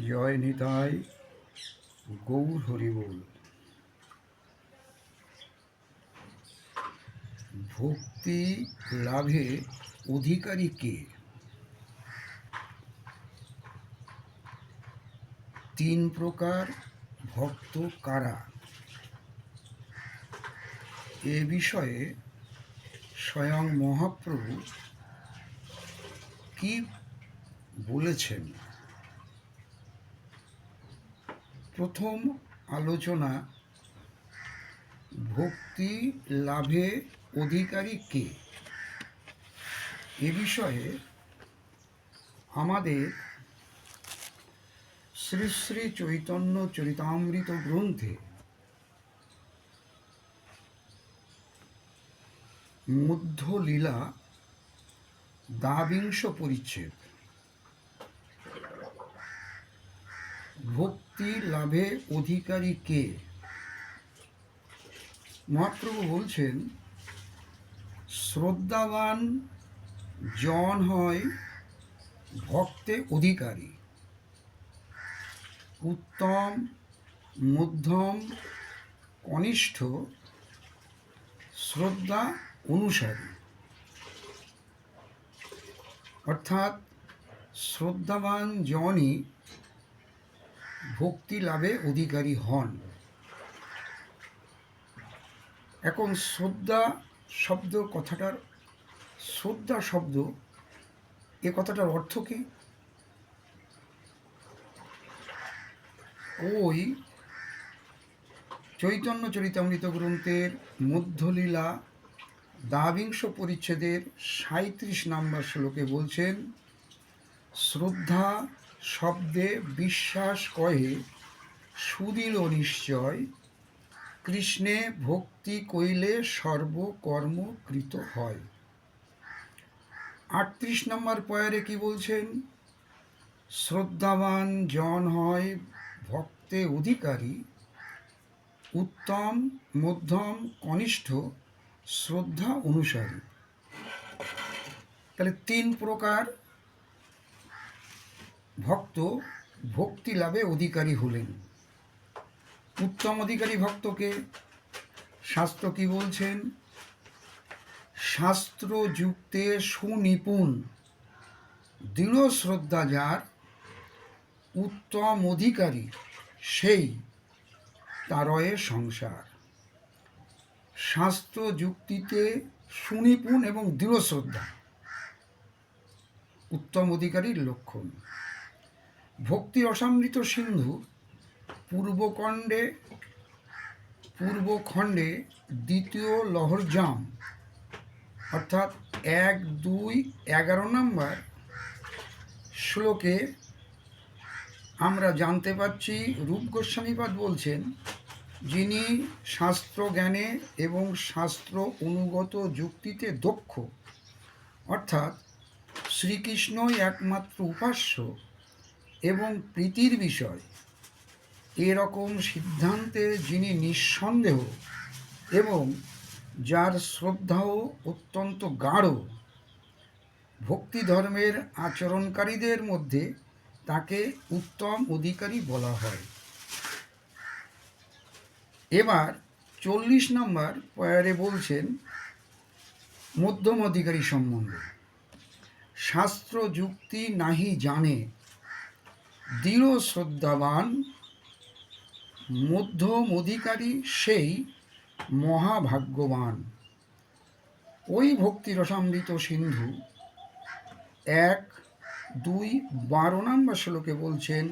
জয় নিতাই গৌর হরিবোল। ভক্তি লাভে অধিকারী কে? তিন প্রকার ভক্ত কারা? এ বিষয়ে স্বয়ং মহাপ্রভু কি বলেছেন? প্রথম আলোচনা, ভক্তি লাভে অধিকারী কে? এ বিষয়ে আমাদের শ্রী শ্রী চৈতন্য চরিতামৃত গ্রন্থে মধ্যলীলা দ্বাবিংশ পরিচ্ছেদ, ভক্তি লাভে অধিকারী কে, মহাপ্রভু বলছেন, শ্রদ্ধাবান জন হয় ভক্তে অধিকারী, উত্তম মধ্যম কনিষ্ঠ শ্রদ্ধা অনুসারী। অর্থাৎ শ্রদ্ধাবান জনই ভক্তি লাভে অধিকারী হন। এখন শ্রদ্ধা শব্দ কথাটার শ্রদ্ধা শব্দ এ কথাটার অর্থ কি? ওই চৈতন্য চরিতামৃত গ্রন্থের মধ্যলীলা দ্বাবিংশ পরিচ্ছেদের ৩৭ নম্বর শ্লোকে বলছেন, শ্রদ্ধা শব্দে বিশ্বাস কহে সুদৃঢ় নিশ্চয়, কৃষ্ণে ভক্তি কইলে সর্বকর্ম কৃত হয়। ৩৮ নম্বর পয়ারে কি বলছেন? শ্রদ্ধাবান জন হয় ভক্তে অধিকারী, উত্তম মধ্যম কনিষ্ঠ শ্রদ্ধা অনুসারী। তাহলে তিন প্রকার ভক্ত ভক্তি লাভে অধিকারী হলেন। উত্তম অধিকারী ভক্তকে শাস্ত্র কি বলছেন? শাস্ত্র যুক্তে সুনিপুণ দৃঢ় শ্রদ্ধা যার, উত্তম অধিকারী সেই তারয়ে সংসার। শাস্ত্র যুক্তিতে সুনিপুণ এবং দৃঢ় শ্রদ্ধা উত্তম অধিকারীর লক্ষণ। ভক্তি রসামৃত সিন্ধু পূর্বখণ্ডে দ্বিতীয় লহরজাম অর্থাৎ ১, ২, ১১ নম্বর শ্লোকে আমরা জানতে পাচ্ছি, রূপ গোস্বামীপাদ বলছেন, যিনি শাস্ত্র জ্ঞানে এবং শাস্ত্র অনুগত যুক্তিতে দক্ষ, অর্থাৎ শ্রীকৃষ্ণই একমাত্র উপাস্য এবং প্রীতির বিষয়, এরকম সিদ্ধান্তে যিনি নিঃসন্দেহ এবং যার শ্রদ্ধাও অত্যন্ত গাঢ়, ভক্তি ধর্মের আচরণকারীদের মধ্যে তাকে উত্তম অধিকারী বলা হয়। এবার ৪০ নম্বর পয়ারে বলছেন মধ্যম অধিকারী সম্বন্ধে, শাস্ত্র যুক্তি নাহি জানে, দৃঢ় শ্রদ্ধাবান মধ্যম অধিকারী সেই মহাভাগ্যবান। ওই ভক্তি রসামৃত সিন্ধু ১, ২, ১২ নম্বর শ্লোকে বলছেন,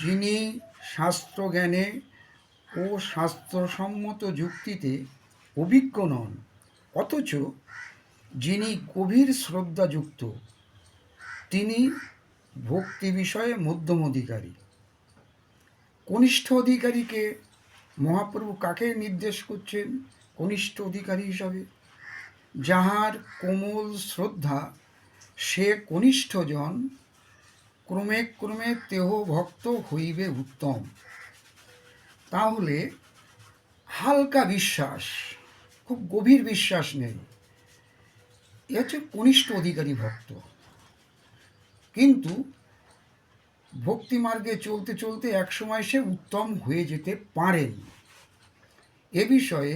যিনি শাস্ত্রজ্ঞানে ও শাস্ত্রসম্মত যুক্তিতে অভিজ্ঞ নন, অথচ যিনি গভীর শ্রদ্ধাযুক্ত, তিনি ভক্তি বিষয়ে মধ্যম অধিকারী। কনিষ্ঠ অধিকারীকে মহাপ্রভু কাকে নির্দেশ করছেন কনিষ্ঠ অধিকারী হিসাবে? যাহার কোমল শ্রদ্ধা সে কনিষ্ঠজন, ক্রমে ক্রমে তেহ ভক্ত হইবে উত্তম। তাহলে হালকা বিশ্বাস, খুব গভীর বিশ্বাস নেই, এ হচ্ছে কনিষ্ঠ অধিকারী ভক্ত। কিন্তু ভক্তি মার্গে চলতে চলতে একসময় সে উত্তম হয়ে যেতে পারেন। এ বিষয়ে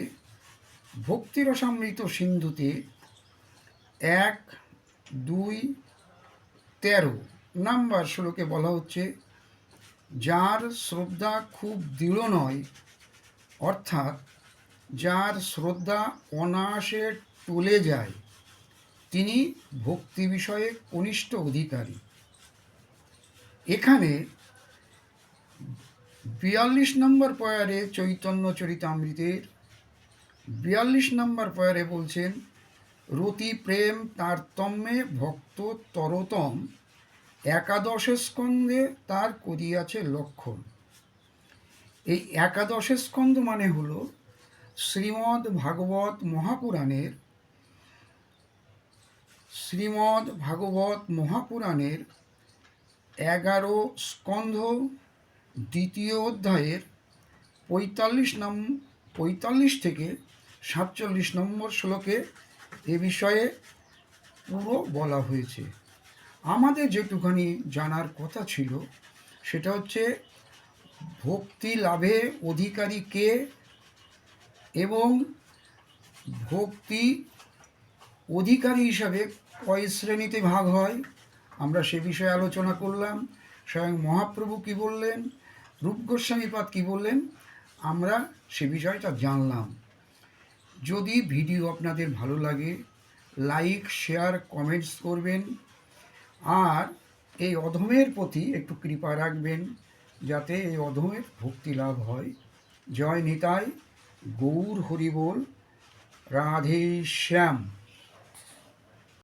ভক্তিরসামৃত সিন্ধুতে 1-2-13 নাম্বার শ্লোকে বলা হচ্ছে, যার শ্রদ্ধা খুব দৃঢ় নয়, অর্থাৎ যার শ্রদ্ধা অনায়াসে টলে যায়, তিনি ভক্তি বিষয়ে কনিষ্ঠ অধিকারী। এখানে 42 নম্বর পয়ারে চৈতন্য চরিতামৃতের 42 নম্বর পয়ারে বলছেন, রতি প্রেম তারতম্যে ভক্ত তরতম, একাদশ স্কন্ধে তার করিয়াছে লক্ষণ। এই একাদশ স্কন্ধ মানে হলো শ্রীমদ্ ভাগবত মহাপুরাণের 11 স্কন্ধ দ্বিতীয় অধ্যায়ের 45 থেকে 47 নম্বর শ্লোকে এ বিষয়ে পুরো বলা হয়েছে। আমাদের যেটুখানি জানার কথা ছিল সেটা হচ্ছে ভক্তি লাভে অধিকারী কে এবং ভক্তি অধিকারী হিসাবে কয় শ্রেণীতে ভাগ হয়, আমরা সে বিষয়ে আলোচনা করলাম। স্বয়ং মহাপ্রভু কী বললেন, রূপ গোস্বামীপাদ কী বললেন, আমরা সে বিষয়টা জানলাম। যদি ভিডিও আপনাদের ভালো লাগে, লাইক, শেয়ার, কমেন্টস করবেন, আর এই অধমের প্রতি একটু কৃপা রাখবেন যাতে এই অধমের ভক্তি লাভ হয়। জয় নিতাই, গৌর হরিবোল, রাধে শ্যাম।